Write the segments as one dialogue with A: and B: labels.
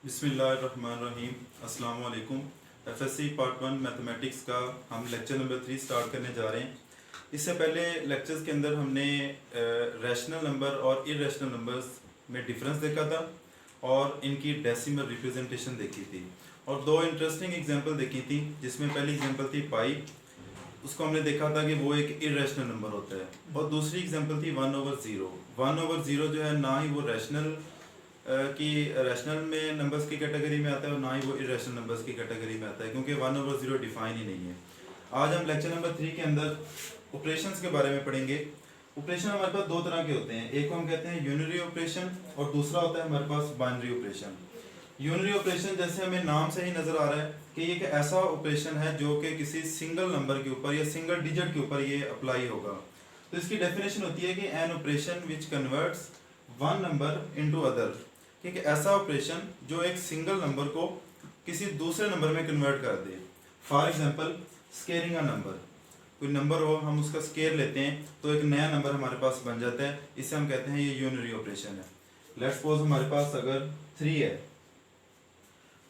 A: बिस्मिल्लाहिर्रहमानिर्रहीम। अस्सलाम वालेकुम। एफएससी पार्ट 1 मैथमेटिक्स का हम लेक्चर नंबर 3 स्टार्ट करने जा रहे हैं। इससे पहले लेक्चर्स के अंदर हमने रैशनल नंबर और इरेशनल नंबर्स में डिफरेंस देखा था और इनकी डेसिमल रिप्रेजेंटेशन देखी थी और दो इंटरेस्टिंग एग्जांपल देखी थी, जिसमें पहली एग्जांपल थी पाई। उसको हमने देखा था कि वो एक इरेशनल नंबर होता है, और दूसरी एग्जांपल थी 1/0। 1/0 जो है ना ही वो रैशनल कि रैशनल में नंबर्स की कैटेगरी में आता है और ना ही वो इरेशनल नंबर्स की कैटेगरी में आता है, क्योंकि 1/0 डिफाइन ही नहीं है। आज हम लेक्चर नंबर 3 के अंदर ऑपरेशंस के बारे में पढ़ेंगे। ऑपरेशन हमारे पास दो तरह के होते हैं, एक को हम कहते हैं यूनरी ऑपरेशन और दूसरा होता है हमारे पास बाइनरी ऑपरेशन। यूनरी ऑपरेशन जैसे हमें नाम से ही नजर आ रहा है कि ये एक ऐसा ऑपरेशन है जो कि किसी सिंगल नंबर के ऊपर या सिंगल डिजिट के ऊपर ये अप्लाई होगा। तो इसकी डेफिनेशन होती है कि an operation which converts one number into other, कि एक ऐसा ऑपरेशन जो एक सिंगल नंबर को किसी दूसरे नंबर में कन्वर्ट कर दे। For example squaring a number, कोई नंबर हो, हम उसका स्केयर लेते हैं तो एक नया नंबर हमारे पास बन जाता है, इसे हम कहते हैं ये यूनरी ऑपरेशन है। लेट्स सपोज हमारे पास अगर 3 है,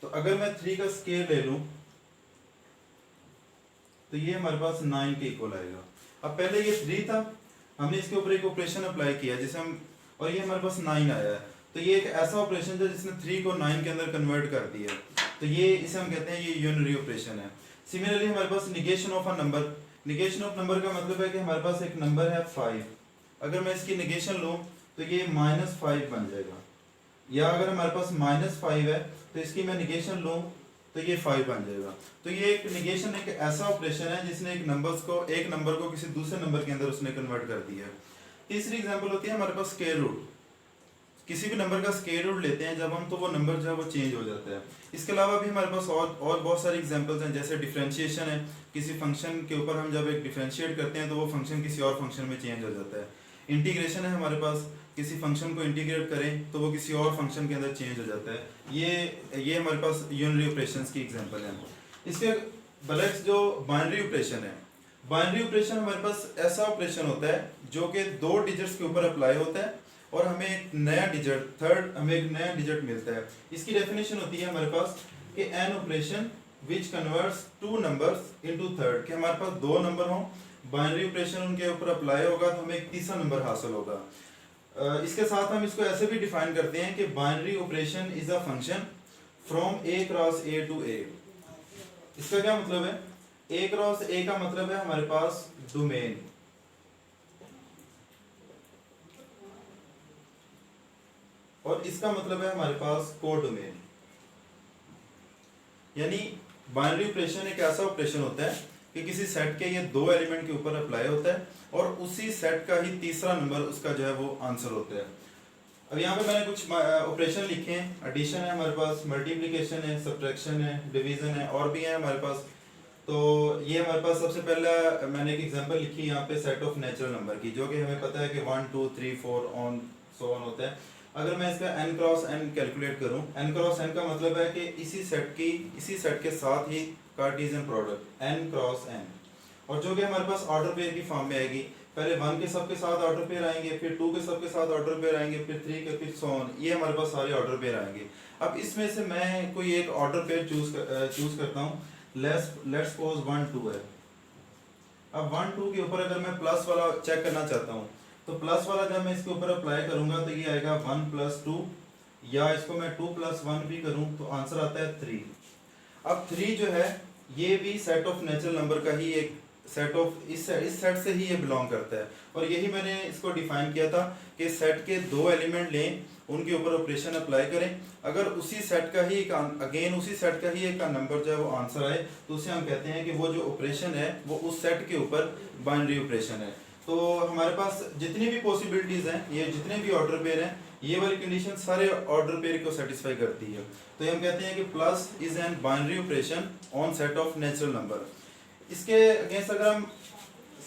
A: तो अगर मैं 3 का स्केयर ले लूं तो ये हमारे पास 9 के इक्वल आएगा। अब पहले ये 3 था, हमने इसके ऊपर एक ऑपरेशन अप्लाई किया जिसे हम, और ये हमारे पास 9 आया है, तो ये एक ऐसा ऑपरेशन है जिसने 3 को 9 के अंदर कन्वर्ट कर दिया, तो ये इसे हम कहते हैं ये यूनरी ऑपरेशन है। सिमिलरली हमारे पास negation of a number, negation of number का मतलब है कि हमारे पास एक नंबर है 5, अगर मैं इसकी निगेशन लूँ तो ये -5 बन जाएगा, या अगर हमारे पास -5 है तो इसकी मैं निगेशन लूँ तो ये 5 बन जाएगा। तो ये एक निगेशन एक ऐसा ऑपरेशन है जिसने एक नंबर को किसी दूसरे नंबर के अंदर उसने कन्वर्ट कर दिया है। तीसरी एग्जांपल होती है हमारे पास स्क्वायर रूट, किसी भी नंबर का स्क्वायर रूट लेते हैं जब हम, तो वो नंबर जो है वो चेंज हो जाता है। इसके अलावा भी हमारे पास और बहुत सारी एग्जांपल्स हैं, जैसे डिफरेंशिएशन है, किसी फंक्शन के ऊपर हम जब एक डिफरेंशिएट करते हैं तो वो फंक्शन किसी और फंक्शन में चेंज हो जाता है। इंटीग्रेशन है हमारे पास, किसी फंक्शन को इंटीग्रेट करें तो वो किसी और फंक्शन के अंदर चेंज हो जाता है। ये हमारे पास यूनरी ऑपरेशंस की एग्जांपल है। इसके बलैक्स जो बाइनरी ऑपरेशन है, बाइनरी ऑपरेशन हमारे पास ऐसा ऑपरेशन होता है जो कि 2 डिजिट्स के ऊपर अप्लाई होता है और हमें एक नया डिजिट मिलता है। इसकी डेफिनेशन होती है हमारे पास कि an operation which converts 2 numbers into third, कि हमारे पास 2 नंबर हों, बाइनरी ऑपरेशन उनके ऊपर अप्लाई होगा तो हमें एक तीसरा नंबर हासिल होगा। इसके साथ हम इसको ऐसे भी डिफाइन करते हैं कि binary operation is a function from A cross A to A. इसका क्या मतलब है? ए क्रॉस ए का मतलब है हमारे पास डोमेन, और इसका मतलब है हमारे पास कोडोमेन। यानी बाइनरी ऑपरेशन एक ऐसा ऑपरेशन होता है कि किसी सेट के ये 2 एलिमेंट के ऊपर अप्लाई होता है और उसी सेट का ही तीसरा नंबर उसका जो है वो आंसर होता है। अब यहाँ पे मैंने कुछ ऑपरेशन लिखे हैं, एडिशन है हमारे पास, मल्टीप्लिकेशन है, सब्ट्रैक्शन है, डिवीजन है, और भी है हमारे पास। तो ये हमारे पास सबसे पहला मैंने एक एग्जांपल लिखी यहाँ पे सेट ऑफ नेचुरल नंबर की, जो कि हमें पता है कि 1 2 3 4 ऑन सो ऑन होता है। अगर मैं इसका n क्रॉस n कैलकुलेट करूं, n क्रॉस n का मतलब है कि इसी सेट के साथ ही Cartesian product n cross n, और जो कि हमारे पास ऑर्डर पेयर की फॉर्म में आएगी। पहले 1 के सब के साथ ऑर्डर पेयर आएंगे, फिर 2 के सब के साथ ऑर्डर पेयर आएंगे, फिर 3 के, फिर सो ऑन, ये हमारे पास सारे ऑर्डर पेयर आएंगे। अब इसमें से मैं कोई एक ऑर्डर पेयर चूज करता हूँ। लेट्स सपोज 1 2 है। अब 1 2 के ऊपर अगर मैं प्लस वाला चेक करना चाहता हूँ तो प्लस वाला जब मैं इसके ऊपर अप्लाई करूंगा तो ये आएगा 1 + 2, या इसको मैं 2 + 1 भी करूं तो आंसर आता है 3। अब 3 जो है ये भी सेट ऑफ नेचुरल नंबर का ही एक सेट ऑफ, इस सेट से ही ये बिलोंग करता है, और यही मैंने इसको डिफाइन किया था कि सेट के 2 एलिमेंट लें, उनके ऊपर ऑपरेशन अप्लाई करें, अगर उसी सेट का ही उसी सेट का ही एक नंबर जो है वो आंसर आए तो उसे हम कहते हैं कि वो जो ऑपरेशन है वो उस सेट के ऊपर बाइनरी ऑपरेशन है। तो हमारे पास जितनी भी पॉसिबिलिटीज हैं, ये जितने भी ऑर्डर पेयर हैं, ये वाली कंडीशन सारे ऑर्डर पेयर को सेटिस्फाई करती है। तो हम कहते हैं कि plus is an binary operation on set of natural number. इसके अगेंस्ट अगर हम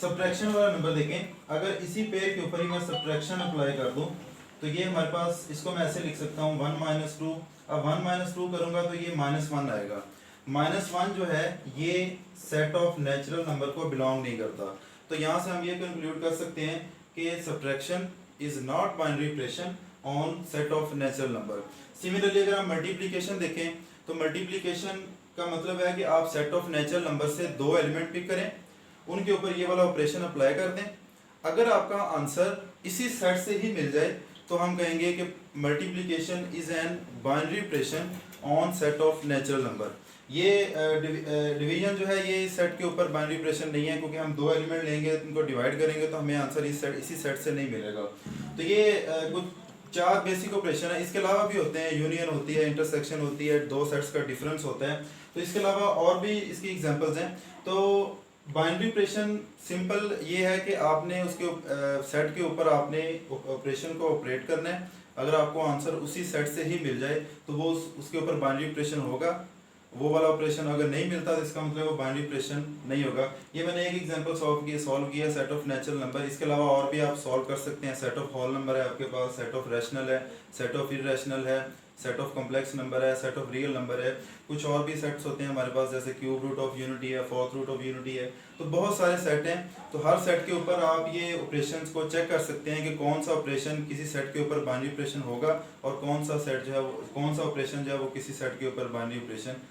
A: सब्ट्रैक्शन वाला नंबर देखें, अगर इसी पेयर के ऊपर ही मैं सब्ट्रैक्शन अप्लाई कर दूं तो ये हमारे पास, इसको मैं ऐसे लिख सकता हूँ 1 - 2। अब 1 - 2 करूंगा तो ये -1 आएगा। -1 जो है ये सेट ऑफ नेचुरल नंबर को बिलोंग नहीं करता। तो यहाँ से हम ये कंक्लूड कर सकते हैं कि subtraction is not binary operation on set of natural number. Similarly अगर आप मल्टीप्लिकेशन देखें तो मल्टीप्लिकेशन का मतलब है कि आप सेट ऑफ नेचुरल नंबर से दो एलिमेंट पिक करें, उनके ऊपर ये वाला ऑपरेशन अप्लाई कर दें। अगर आपका आंसर इसी सेट से ही मिल जाए तो हम कहेंगे कि multiplication is an binary operation on set of natural number. ये डिवीजन जो है ये इस सेट के ऊपर बाइनरी ऑपरेशन नहीं है, क्योंकि हम दो एलिमेंट लेंगे उनको डिवाइड करेंगे तो हमें आंसर इसी सेट से नहीं मिलेगा। तो ये कुछ चार बेसिक ऑपरेशन है। इसके अलावा भी होते हैं, यूनियन होती है, इंटरसेक्शन होती है, दो सेट्स का डिफरेंस होता है। तो इसके अलावा और भी इसकी एग्जांपल्स हैं। तो बाइनरी ऑपरेशन सिंपल ये है कि आपने उसके सेट के ऊपर आपने ऑपरेशन को ऑपरेट करना है। अगर आपको आंसर उसी सेट से ही मिल जाए तो वो उसके ऊपर बाइनरी ऑपरेशन होगा। वो वाला ऑपरेशन अगर नहीं मिलता तो इसका मतलब वो बाइनरी ऑपरेशन नहीं होगा। ये मैंने एक एग्जांपल सॉल्व किया सेट ऑफ नेचुरल नंबर। इसके अलावा और भी आप सॉल्व कर सकते हैं। सेट ऑफ होल नंबर है आपके पास, सेट ऑफ रैशनल है, सेट ऑफ इररेशनल है, सेट ऑफ कॉम्प्लेक्स नंबर है, सेट ऑफ रियल नंबर है। कुछ और भी सेट्स होते हैं हमारे पास, जैसे क्यूब रूट ऑफ यूनिटी है, फोर्थ रूट ऑफ यूनिटी है। तो बहुत सारे सेट हैं। तो हर सेट के ऊपर आप ये ऑपरेशंस को चेक कर सकते हैं कि कौन सा ऑपरेशन किसी सेट के ऊपर बाइनरी ऑपरेशन होगा और कौन सा सेट जो है कौन सा ऑपरेशन जो है वो किसी सेट के ऊपर बाइनरी ऑपरेशन